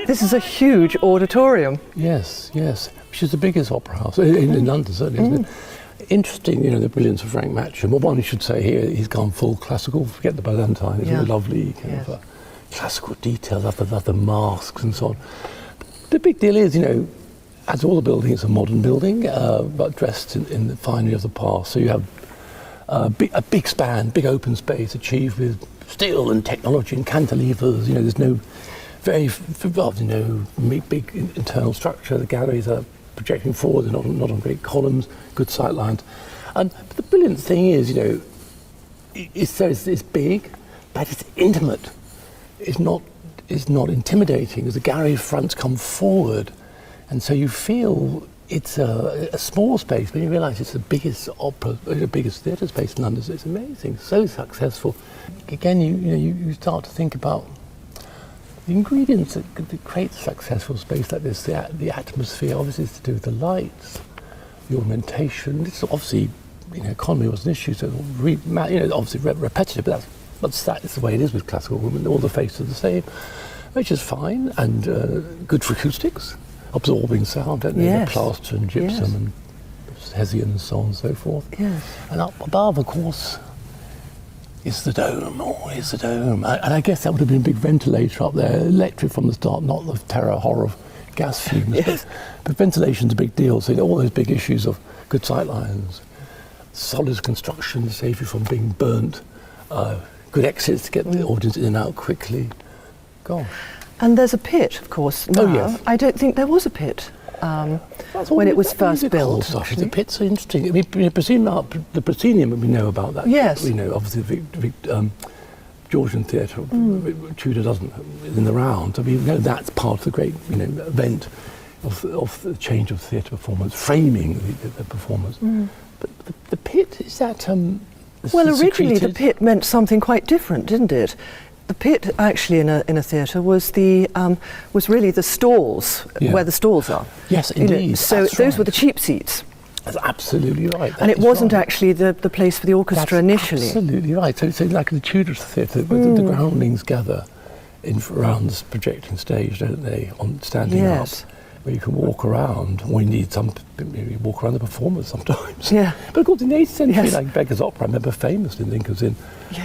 This is a huge auditorium. Yes, yes, which is the biggest opera house in London, certainly, isn't it? Interesting, the brilliance of Frank Matcham. Well, one should say here, he's gone full classical. Forget the Byzantine. It's all lovely kind of classical details, other masks and so on. The big deal is, as all the buildings, it's a modern building, but dressed in the finery of the past. So you have a big span, big open space achieved with steel and technology and cantilevers. There's no big internal structure. The galleries are projecting forward, they're not on great columns, good sight lines. And the brilliant thing is, it's big, but it's intimate. It's not intimidating, as the gallery fronts come forward, and so you feel it's a small space, but you realise it's the biggest theatre space in London. So it's amazing, so successful. Again, you start to think about the ingredients that create a successful space like this. The atmosphere, obviously, is to do with the lights, the ornamentation. This obviously, economy was an issue, so obviously repetitive, but that is the way it is with classical women. All the faces are the same, which is fine, and good for acoustics, absorbing sound, don't they? Yes. Plaster and gypsum and hessian and so on and so forth. Yes. And up above, of course, is the dome, And I guess that would have been a big ventilator up there, electric from the start, not the horror of gas fumes. Yes. But ventilation's a big deal, so all those big issues of good sight lines, solid construction to save you from being burnt, good exits to get the audience in and out quickly. Gosh. And there's a pit, of course, now. Oh, yes. I don't think there was a pit when it was first built. The pits are interesting. I mean, the proscenium, we know about that. Yes. Obviously, the Georgian theatre, Tudor doesn't, in the round. I mean, that's part of the great, event of the change of theatre performance, framing the performance. But the pit, is that... well, originally the pit meant something quite different, didn't it? The pit, actually, in a theatre was really the stalls, where the stalls are. Yes, indeed. So those were the cheap seats. That's absolutely right. And it wasn't actually the place for the orchestra initially. Absolutely right. So like the Tudor theatre, the groundlings gather around this projecting stage, don't they, standing up, where you can walk around, or you walk around the performers sometimes. Yeah. But of course, in the 18th century, like Beggar's Opera, I remember famously in Lincoln's Inn,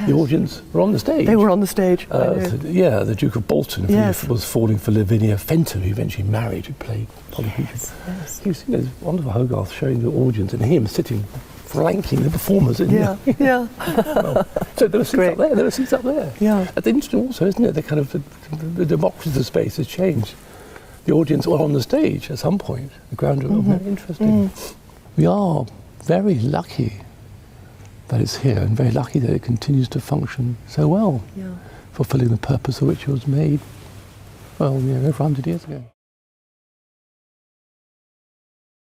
the audience were on the stage. They were on the stage. The Duke of Bolton was falling for Lavinia Fenton, who eventually married, who played Polly Peachum. Yes. He was, there's wonderful Hogarth showing the audience and him sitting flanking the performers. So there were seats up there. Yeah. That's interesting also, isn't it? The kind of the democracy of the space has changed. The audience were on the stage at some point. The ground very interesting. We are very lucky that it's here, and very lucky that it continues to function so well, fulfilling the purpose for which it was made, over 100 years ago.